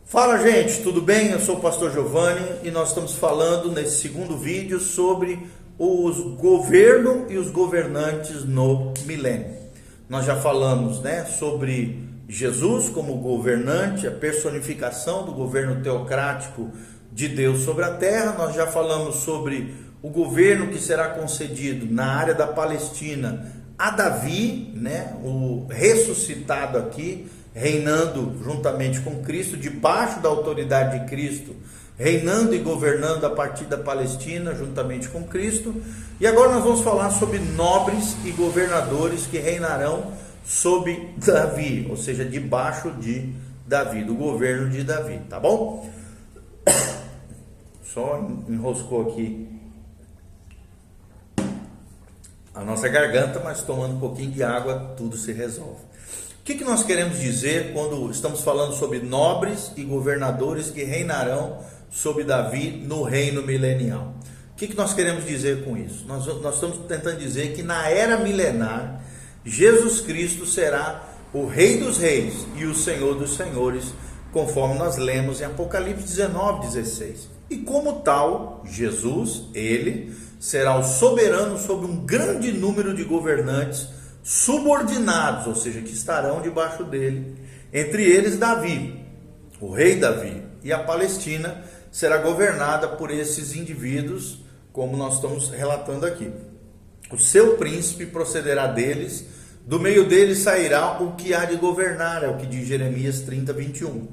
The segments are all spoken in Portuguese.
Fala, gente, tudo bem? Eu sou o pastor Giovanni e nós estamos falando nesse segundo vídeo sobre os governo e os governantes no milênio. Nós já falamos, sobre Jesus como governante, a personificação do governo teocrático de Deus sobre a terra. Nós já falamos sobre o governo que será concedido na área da Palestina a Davi, o ressuscitado aqui, reinando juntamente com Cristo, debaixo da autoridade de Cristo, reinando e governando a partir da Palestina, juntamente com Cristo. E agora nós vamos falar sobre nobres e governadores que reinarão sob Davi, ou seja, debaixo de Davi, do governo de Davi, tá bom? Só enroscou aqui a nossa garganta, mas tomando um pouquinho de água, tudo se resolve. O que nós queremos dizer quando estamos falando sobre nobres e governadores que reinarão sobre Davi no reino milenial? O que nós queremos dizer com isso? Nós estamos tentando dizer que na era milenar, Jesus Cristo será o Rei dos Reis e o Senhor dos Senhores, conforme nós lemos em Apocalipse 19:16. E como tal, Jesus, ele, será o soberano sobre um grande número de governantes subordinados, ou seja, que estarão debaixo dele, entre eles Davi, o rei Davi, e a Palestina será governada por esses indivíduos, como nós estamos relatando aqui. O seu príncipe procederá deles, do meio deles sairá o que há de governar, é o que diz Jeremias 30:21.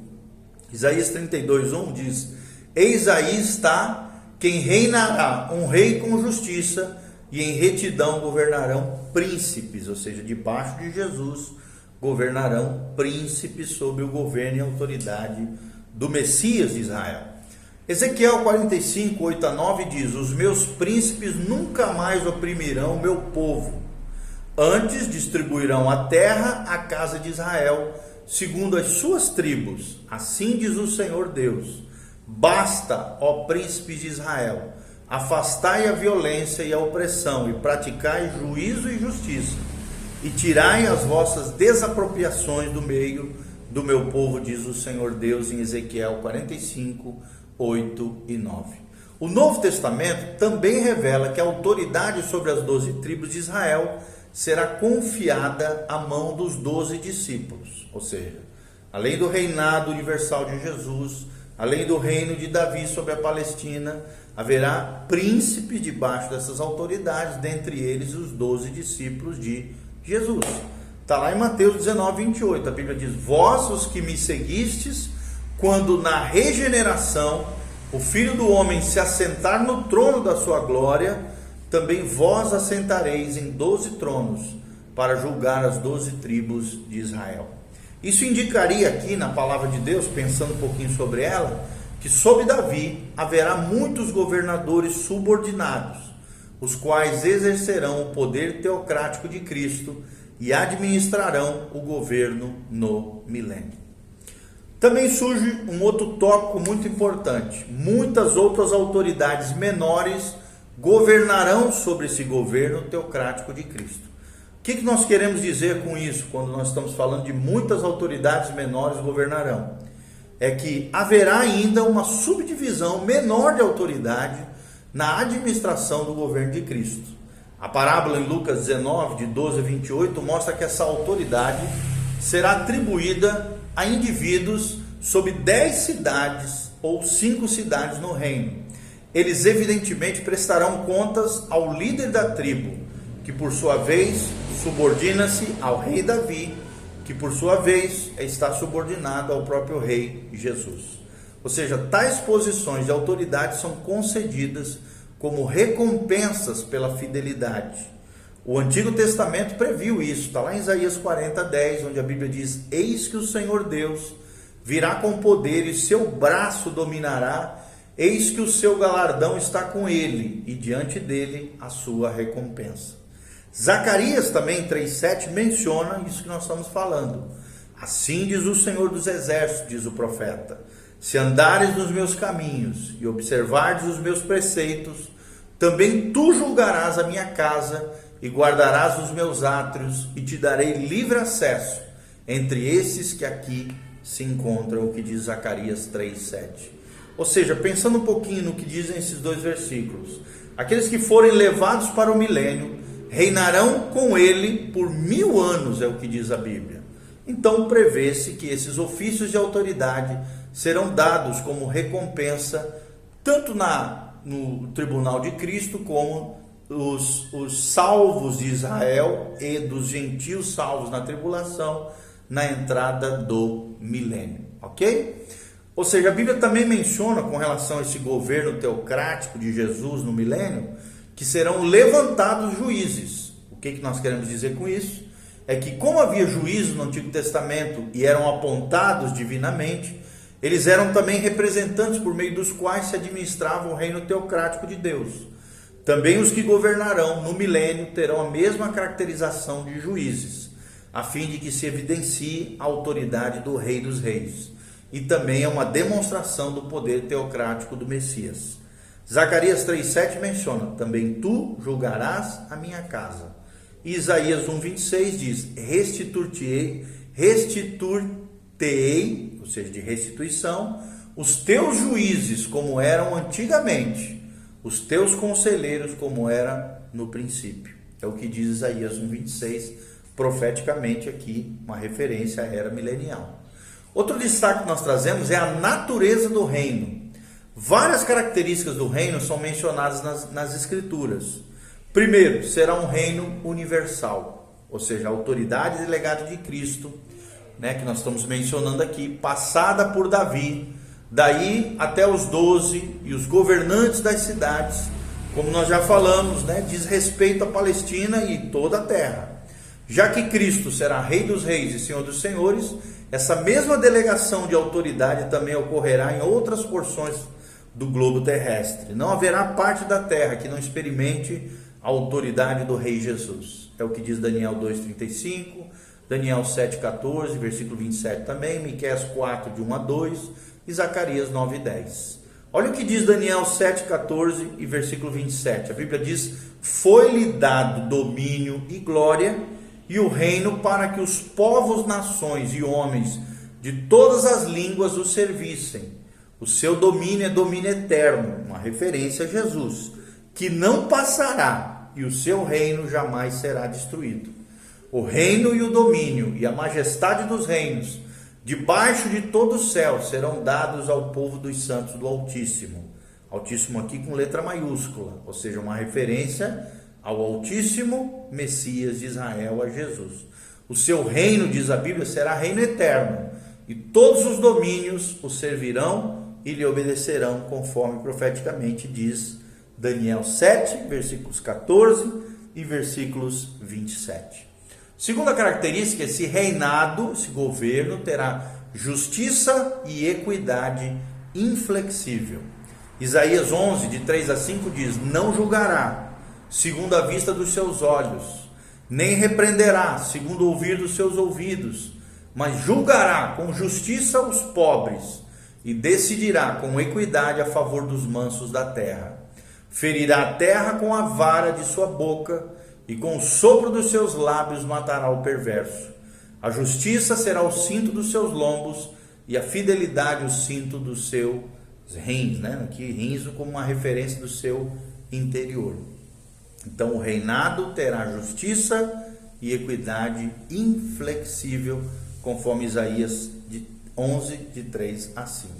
Isaías 32:1 diz: eis aí está quem reinará, um rei com justiça, e em retidão governarão príncipes, ou seja, debaixo de Jesus governarão príncipes sob o governo e autoridade do Messias de Israel. Ezequiel 45:8-9 diz: os meus príncipes nunca mais oprimirão o meu povo, antes distribuirão a terra à casa de Israel, segundo as suas tribos, assim diz o Senhor Deus. Basta, ó príncipes de Israel, afastai a violência e a opressão, e praticai juízo e justiça, e tirai as vossas desapropriações do meio do meu povo, diz o Senhor Deus, em Ezequiel 45:8-9. O Novo Testamento também revela que a autoridade sobre as 12 tribos de Israel será confiada à mão dos 12 discípulos, ou seja, além do reinado universal de Jesus, além do reino de Davi sobre a Palestina, haverá príncipes debaixo dessas autoridades, dentre eles os 12 discípulos de Jesus. Está lá em Mateus 19:28, a Bíblia diz: vós os que me seguistes, quando na regeneração o Filho do Homem se assentar no trono da sua glória, também vós assentareis em 12 tronos, para julgar as 12 tribos de Israel. Isso indicaria aqui na palavra de Deus, pensando um pouquinho sobre ela, que sob Davi haverá muitos governadores subordinados, os quais exercerão o poder teocrático de Cristo e administrarão o governo no milênio. Também surge um outro tópico muito importante: muitas outras autoridades menores governarão sobre esse governo teocrático de Cristo. O que nós queremos dizer com isso, quando nós estamos falando de muitas autoridades menores governarão? É que haverá ainda uma subdivisão menor de autoridade na administração do governo de Cristo. A parábola em Lucas 19, de 12-28, mostra que essa autoridade será atribuída a indivíduos sob 10 cidades ou 5 cidades no reino. Eles evidentemente prestarão contas ao líder da tribo, que por sua vez subordina-se ao rei Davi, que por sua vez está subordinado ao próprio rei Jesus. Ou seja, tais posições de autoridade são concedidas como recompensas pela fidelidade. O Antigo Testamento previu isso, está lá em Isaías 40:10, onde a Bíblia diz: eis que o Senhor Deus virá com poder e seu braço dominará, eis que o seu galardão está com ele, e diante dele a sua recompensa. Zacarias também 3:7 menciona isso que nós estamos falando. Assim diz o Senhor dos Exércitos, diz o profeta: se andares nos meus caminhos e observares os meus preceitos, também tu julgarás a minha casa e guardarás os meus átrios, e te darei livre acesso entre esses que aqui se encontra o que diz Zacarias 3:7. Ou seja, pensando um pouquinho no que dizem esses dois versículos, aqueles que forem levados para o milênio reinarão com ele por 1000 anos, é o que diz a Bíblia. Então prevê-se que esses ofícios de autoridade serão dados como recompensa tanto no tribunal de Cristo como os salvos de Israel e dos gentios salvos na tribulação na entrada do milênio, ok? Ou seja, a Bíblia também menciona com relação a esse governo teocrático de Jesus no milênio que serão levantados juízes. O que nós queremos dizer com isso? É que como havia juízos no Antigo Testamento e eram apontados divinamente, eles eram também representantes por meio dos quais se administrava o reino teocrático de Deus. Também os que governarão no milênio terão a mesma caracterização de juízes, a fim de que se evidencie a autoridade do Rei dos Reis. E também é uma demonstração do poder teocrático do Messias. Zacarias 3:7 menciona: também tu julgarás a minha casa. E Isaías 1:26 diz: restituir-te-ei, ou seja, de restituição, os teus juízes como eram antigamente, os teus conselheiros como era no princípio. É o que diz Isaías 1:26, profeticamente aqui, uma referência à era milenial. Outro destaque que nós trazemos é a natureza do reino. Várias características do reino são mencionadas nas Escrituras. Primeiro, será um reino universal, ou seja, a autoridade e legado de Cristo, que nós estamos mencionando aqui, passada por Davi, daí até os 12 e os governantes das cidades, como nós já falamos, diz respeito à Palestina e toda a terra. Já que Cristo será Rei dos Reis e Senhor dos Senhores, essa mesma delegação de autoridade também ocorrerá em outras porções do globo terrestre. Não haverá parte da terra que não experimente a autoridade do Rei Jesus. É o que diz Daniel 2:35, Daniel 7:14, versículo 27 também, Miqueias 4, de 1 a 2 e Zacarias 9:10. Olha o que diz Daniel 7:14 e versículo 27. A Bíblia diz: foi-lhe dado domínio e glória e o reino para que os povos, nações e homens de todas as línguas o servissem. O seu domínio é domínio eterno, uma referência a Jesus, que não passará, e o seu reino jamais será destruído. O reino e o domínio e a majestade dos reinos, debaixo de todo o céu, serão dados ao povo dos santos do Altíssimo. Altíssimo aqui com letra maiúscula, ou seja, uma referência ao Altíssimo Messias de Israel, a Jesus. O seu reino, diz a Bíblia, será reino eterno, e todos os domínios o servirão e lhe obedecerão, conforme profeticamente diz Daniel 7, versículos 14 e versículos 27. Segunda característica, esse reinado, esse governo, terá justiça e equidade inflexível. Isaías 11, de 3 a 5 diz: não julgará segundo a vista dos seus olhos, nem repreenderá segundo o ouvir dos seus ouvidos, mas julgará com justiça os pobres e decidirá com equidade a favor dos mansos da terra. Ferirá a terra com a vara de sua boca e com o sopro dos seus lábios matará o perverso. A justiça será o cinto dos seus lombos e a fidelidade o cinto dos seus rins, Aqui rins como uma referência do seu interior. Então o reinado terá justiça e equidade inflexível, conforme Isaías 11, de 3 a 5.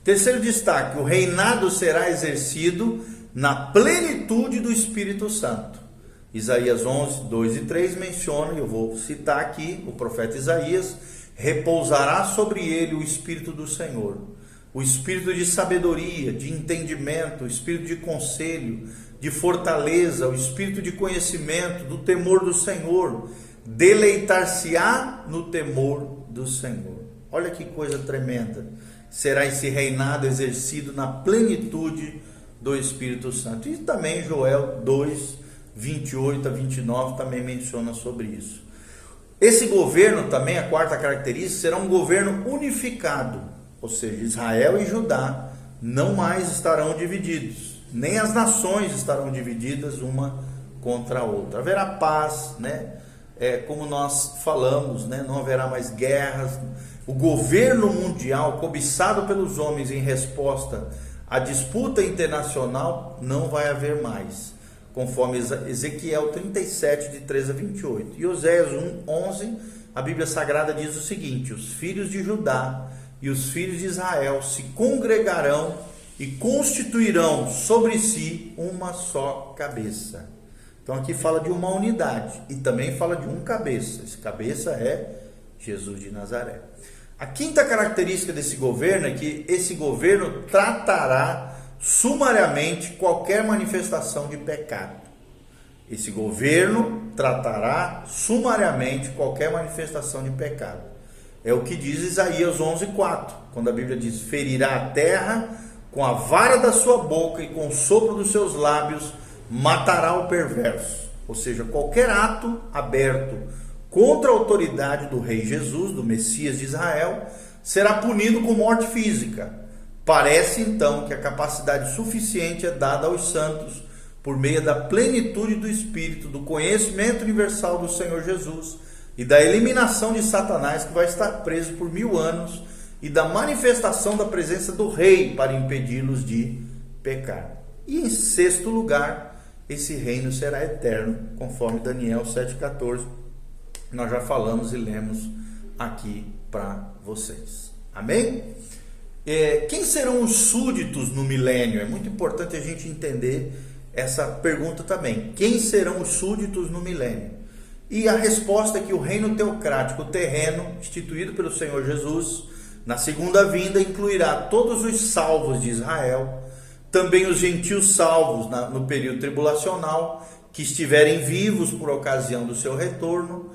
Terceiro destaque, o reinado será exercido na plenitude do Espírito Santo. Isaías 11, 2 e 3 menciona, eu vou citar aqui, o profeta Isaías: repousará sobre ele o Espírito do Senhor, o Espírito de sabedoria, de entendimento, o Espírito de conselho, de fortaleza, o Espírito de conhecimento, do temor do Senhor, deleitar-se-á no temor do Senhor. Olha que coisa tremenda, será esse reinado exercido na plenitude do Espírito Santo. E também Joel 2, 28 a 29 também menciona sobre isso. Esse governo também, a quarta característica, será um governo unificado, ou seja, Israel e Judá não mais estarão divididos, nem as nações estarão divididas uma contra a outra. Haverá paz, como nós falamos, não haverá mais guerras, o governo mundial cobiçado pelos homens em resposta à disputa internacional, não vai haver mais, conforme Ezequiel 37, de 13 a 28. E Oséias 1, 11, a Bíblia Sagrada diz o seguinte: os filhos de Judá e os filhos de Israel se congregarão e constituirão sobre si uma só cabeça. Então aqui fala de uma unidade e também fala de um cabeça. Esse cabeça é Jesus de Nazaré. A quinta característica desse governo é que esse governo tratará sumariamente qualquer manifestação de pecado. Esse governo tratará sumariamente qualquer manifestação de pecado. É o que diz Isaías 11:4, quando a Bíblia diz: ferirá a terra com a vara da sua boca e com o sopro dos seus lábios matará o perverso. Ou seja, qualquer ato aberto contra a autoridade do rei Jesus, do Messias de Israel, será punido com morte física. Parece então que a capacidade suficiente é dada aos santos por meio da plenitude do Espírito, do conhecimento universal do Senhor Jesus e da eliminação de Satanás, que vai estar preso por 1000 anos, e da manifestação da presença do rei para impedi-los de pecar. E em sexto lugar, esse reino será eterno, conforme Daniel 7,14. Nós já falamos e lemos aqui para vocês. Amém? Quem serão os súditos no milênio? É muito importante a gente entender essa pergunta também. Quem serão os súditos no milênio? E a resposta é que o reino teocrático terreno, instituído pelo Senhor Jesus, na segunda vinda, incluirá todos os salvos de Israel, também os gentios salvos no período tribulacional, que estiverem vivos por ocasião do seu retorno.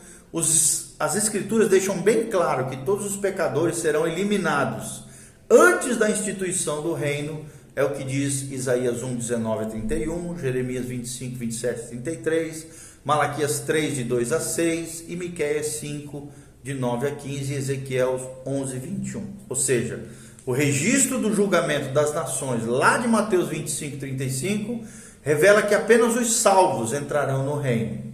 As Escrituras deixam bem claro que todos os pecadores serão eliminados antes da instituição do reino. É o que diz Isaías 1, 19 a 31, Jeremias 25, 27 a 33, Malaquias 3, de 2 a 6 e Miqueias 5, de 9 a 15 e Ezequiel 11, 21. Ou seja, o registro do julgamento das nações lá de Mateus 25, 35 revela que apenas os salvos entrarão no reino.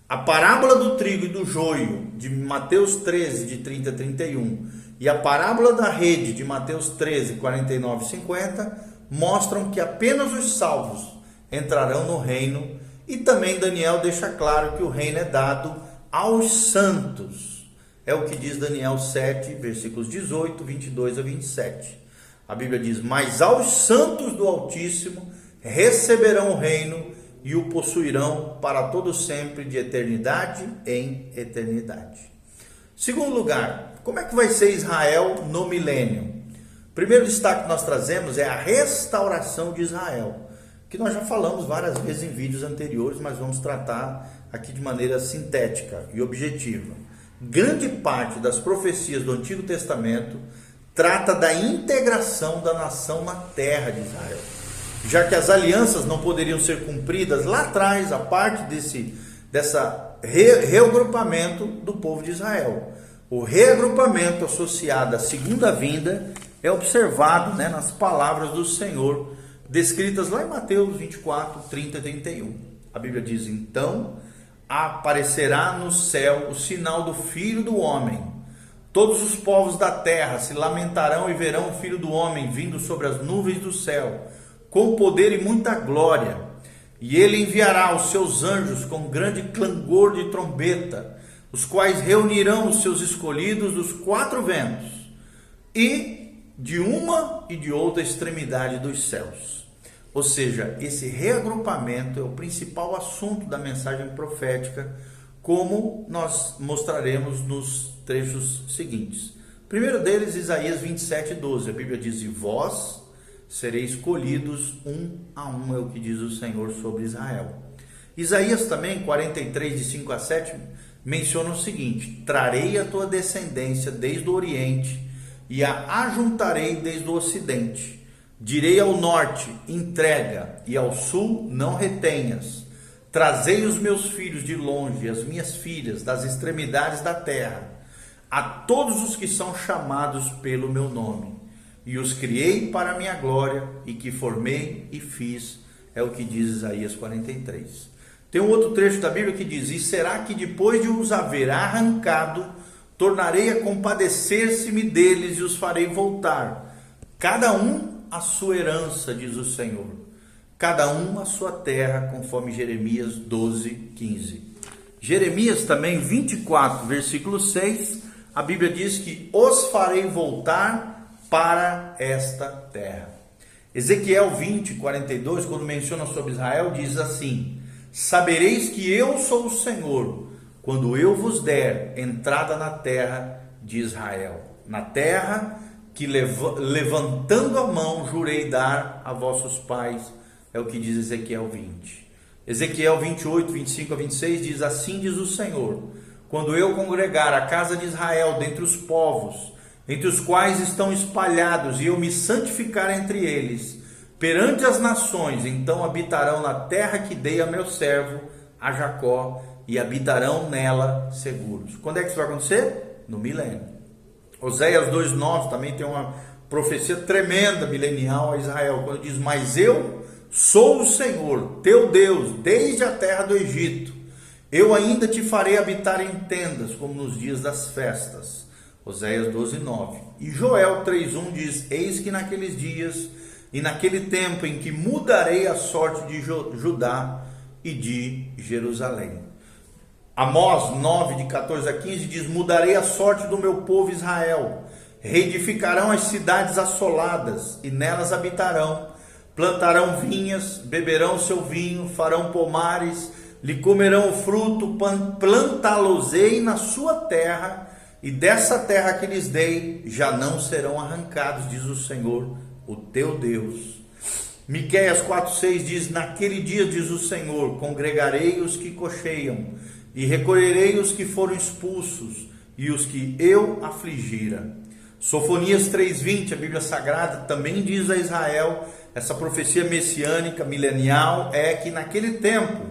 A parábola do trigo e do joio de Mateus 13, de 30 a 31 e a parábola da rede de Mateus 13, 49 e 50 mostram que apenas os salvos entrarão no reino, e também Daniel deixa claro que o reino é dado aos santos. É o que diz Daniel 7, versículos 18, 22 a 27. A Bíblia diz: mas aos santos do Altíssimo receberão o reino e o possuirão para todo sempre, de eternidade em eternidade. Segundo lugar, como é que vai ser Israel no milênio? O primeiro destaque que nós trazemos é a restauração de Israel, que nós já falamos várias vezes em vídeos anteriores, mas vamos tratar aqui de maneira sintética e objetiva. Grande parte das profecias do Antigo Testamento trata da integração da nação na terra de Israel, já que as alianças não poderiam ser cumpridas lá atrás, a parte desse reagrupamento do povo de Israel. O reagrupamento associado à segunda vinda é observado, nas palavras do Senhor, descritas lá em Mateus 24, 30 e 31. A Bíblia diz: então aparecerá no céu o sinal do Filho do Homem. Todos os povos da terra se lamentarão e verão o Filho do Homem vindo sobre as nuvens do céu, com poder e muita glória. E ele enviará os seus anjos com grande clangor de trombeta, os quais reunirão os seus escolhidos dos 4 ventos e de uma e de outra extremidade dos céus. Ou seja, esse reagrupamento é o principal assunto da mensagem profética, como nós mostraremos nos trechos seguintes. O primeiro deles, Isaías 27, 12. A Bíblia diz: e vós sereis escolhidos um a um, é o que diz o Senhor sobre Israel. Isaías também, 43, de 5 a 7, menciona o seguinte: trarei a tua descendência desde o oriente e a ajuntarei desde o ocidente. Direi ao norte: entrega, e ao sul: não retenhas. Trazei os meus filhos de longe, as minhas filhas das extremidades da terra, a todos os que são chamados pelo meu nome. E os criei para a minha glória, e que formei e fiz, é o que diz Isaías 43. Tem um outro trecho da Bíblia que diz: e será que depois de os haver arrancado, tornarei a compadecer-se-me deles e os farei voltar, cada um a sua herança, diz o Senhor, cada um a sua terra, conforme Jeremias 12:15. Jeremias também 24, versículo 6, a Bíblia diz que os farei voltar para esta terra. Ezequiel 20:42, quando menciona sobre Israel, diz assim: sabereis que eu sou o Senhor, quando eu vos der entrada na terra de Israel, na terra que levantando a mão jurei dar a vossos pais, é o que diz Ezequiel 20. Ezequiel 28, 25 a 26 diz: assim diz o Senhor, quando eu congregar a casa de Israel dentre os povos, entre os quais estão espalhados, e eu me santificar entre eles, perante as nações, então habitarão na terra que dei a meu servo, a Jacó, e habitarão nela seguros. Quando é que isso vai acontecer? No milênio. Oséias 2:9 também tem uma profecia tremenda, milenial a Israel, quando diz: mas eu sou o Senhor, teu Deus, desde a terra do Egito. Eu ainda te farei habitar em tendas, como nos dias das festas. Oséias 12:9. E Joel 3:1 diz: eis que naqueles dias e naquele tempo em que mudarei a sorte de Judá e de Jerusalém. Amós 9, de 14 a 15 diz: mudarei a sorte do meu povo Israel, reedificarão as cidades assoladas e nelas habitarão, plantarão vinhas, beberão seu vinho, farão pomares, lhe comerão o fruto, plantá-los-ei na sua terra, e dessa terra que lhes dei já não serão arrancados, diz o Senhor, o teu Deus. Miqueias 4:6 diz: naquele dia, diz o Senhor, congregarei os que cocheiam, e recolherei os que foram expulsos, e os que eu afligira. Sofonias 3:20, a Bíblia Sagrada também diz a Israel, essa profecia messiânica, milenial, é que naquele tempo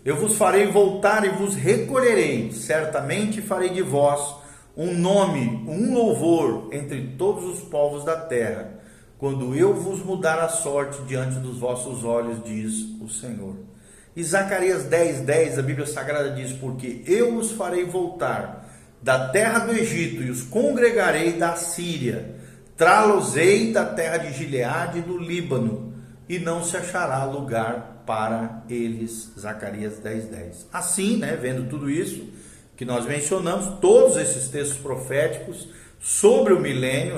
eu vos farei voltar e vos recolherei, certamente farei de vós um nome, um louvor entre todos os povos da terra, quando eu vos mudar a sorte diante dos vossos olhos, diz o Senhor. E Zacarias 10:10, a Bíblia Sagrada diz: porque eu os farei voltar da terra do Egito e os congregarei da Síria, trá-los-ei da terra de Gileade e do Líbano, e não se achará lugar para eles. Zacarias 10:10. Assim, vendo tudo isso que nós mencionamos, todos esses textos proféticos sobre o milênio,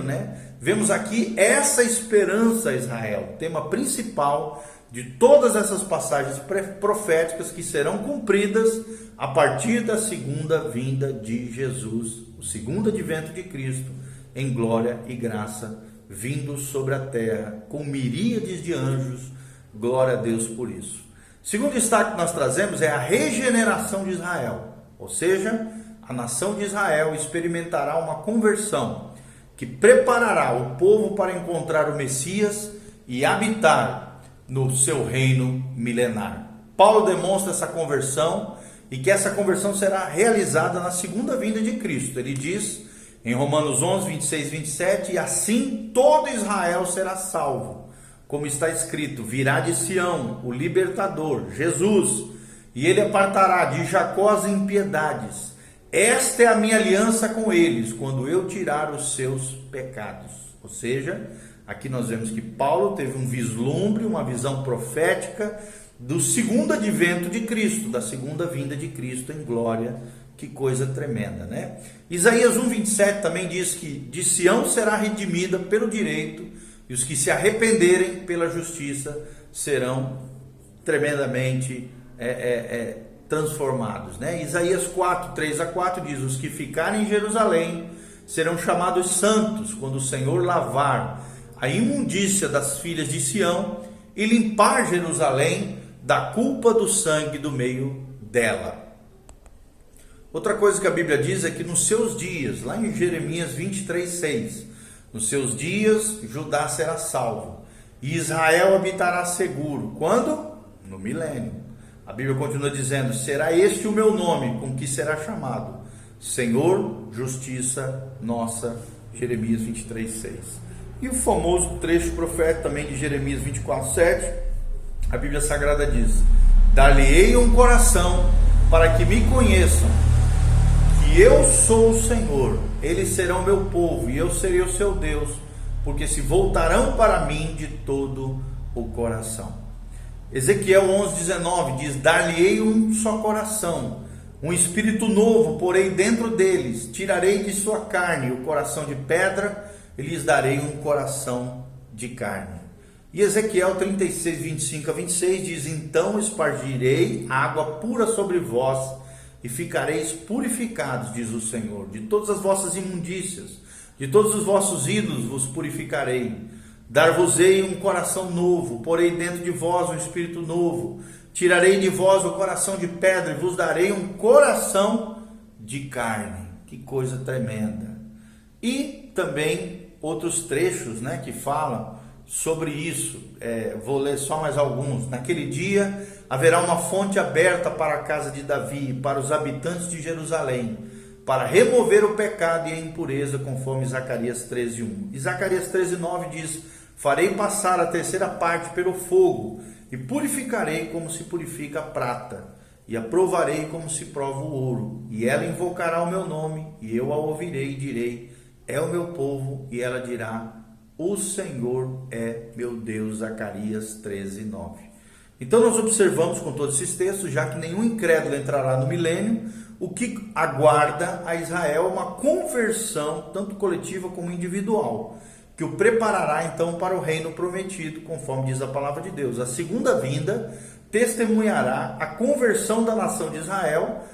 vemos aqui essa esperança a Israel, tema principal de todas essas passagens proféticas que serão cumpridas a partir da segunda vinda de Jesus, o segundo advento de Cristo, em glória e graça, vindo sobre a terra com miríades de anjos. Glória a Deus por isso. O segundo destaque que nós trazemos é a regeneração de Israel. Ou seja, a nação de Israel experimentará uma conversão que preparará o povo para encontrar o Messias e habitar no seu reino milenar. Paulo demonstra essa conversão e que essa conversão será realizada na segunda vinda de Cristo. Ele diz em Romanos 11, 26 e 27, e assim todo Israel será salvo, como está escrito: virá de Sião o libertador, Jesus, e ele apartará de Jacó as impiedades. Esta é a minha aliança com eles, quando eu tirar os seus pecados. Ou seja, aqui nós vemos que Paulo teve um vislumbre, uma visão profética do segundo advento de Cristo, da segunda vinda de Cristo em glória. Que coisa tremenda, Isaías 1:27 também diz que de Sião será redimida pelo direito, e os que se arrependerem pela justiça serão tremendamente transformados, Isaías 4, 3 a 4 diz: os que ficarem em Jerusalém serão chamados santos, quando o Senhor lavar a imundícia das filhas de Sião e limpar Jerusalém da culpa do sangue do meio dela. Outra coisa que a Bíblia diz é que nos seus dias, lá em Jeremias 23:6, nos seus dias Judá será salvo e Israel habitará seguro. Quando? No milênio. A Bíblia continua dizendo: será este o meu nome com que será chamado, Senhor, Justiça Nossa. Jeremias 23:6. E o famoso trecho profético também de Jeremias 24:7, a Bíblia Sagrada diz: dar-lhe-ei um coração para que me conheçam, que que eu sou o Senhor, eles serão meu povo e eu serei o seu Deus, porque se voltarão para mim de todo o coração. Ezequiel 11:19 diz: dar-lhe-ei um só coração, um espírito novo porei dentro deles, tirarei de sua carne o coração de pedra e lhes darei um coração de carne. E Ezequiel 36:25-26 diz: então espargirei água pura sobre vós e ficareis purificados, diz o Senhor, de todas as vossas imundícias, de todos os vossos ídolos vos purificarei. Dar-vos-ei um coração novo, porei dentro de vós um espírito novo, tirarei de vós o coração de pedra e vos darei um coração de carne. Que coisa tremenda. E também outros trechos, né, que falam sobre isso. Vou ler só mais alguns. Naquele dia haverá uma fonte aberta para a casa de Davi, para os habitantes de Jerusalém, para remover o pecado e a impureza, conforme Zacarias 13:1. E Zacarias 13:9 diz: farei passar a terceira parte pelo fogo, e purificarei como se purifica a prata, e a provarei como se prova o ouro. E ela invocará o meu nome, e eu a ouvirei e direi: é o meu povo. E ela dirá: o Senhor é meu Deus. Zacarias 13:9. Então nós observamos com todos esses textos, já que nenhum incrédulo entrará no milênio, o que aguarda a Israel é uma conversão, tanto coletiva como individual, que o preparará então para o reino prometido, conforme diz a palavra de Deus. A segunda vinda testemunhará a conversão da nação de Israel,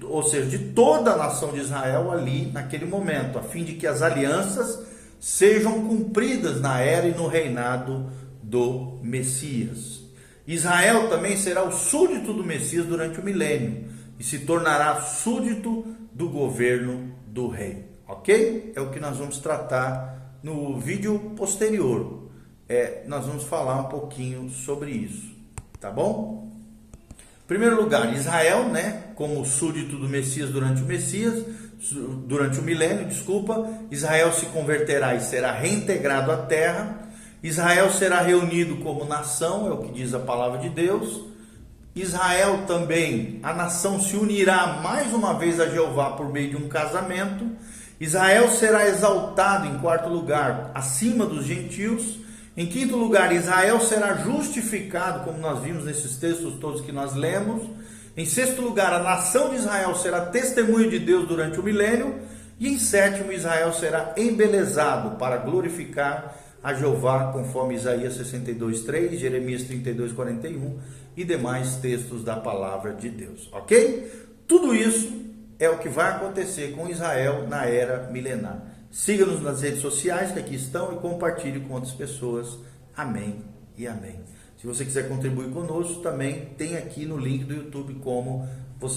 ou seja, de toda a nação de Israel ali naquele momento, a fim de que as alianças sejam cumpridas na era e no reinado do Messias. Israel também será o súdito do Messias durante o milênio e se tornará súdito do governo do rei. Ok? É o que nós vamos tratar no vídeo posterior. Nós vamos falar um pouquinho sobre isso. Tá bom? Em primeiro lugar, Israel, né, como súdito do Messias durante o milênio, Israel se converterá e será reintegrado à terra. Israel será reunido como nação, é o que diz a palavra de Deus. Israel também, a nação se unirá mais uma vez a Jeová por meio de um casamento. Israel será exaltado, em quarto lugar, acima dos gentios. Em quinto lugar, Israel será justificado, como nós vimos nesses textos todos que nós lemos. Em sexto lugar, a nação de Israel será testemunho de Deus durante o milênio. E em sétimo, Israel será embelezado para glorificar a Jeová, conforme Isaías 62:3, Jeremias 32:41 e demais textos da palavra de Deus. Ok? Tudo isso é o que vai acontecer com Israel na era milenar. Siga-nos nas redes sociais que aqui estão e compartilhe com outras pessoas. Amém e amém. Se você quiser contribuir conosco, também tem aqui no link do YouTube como você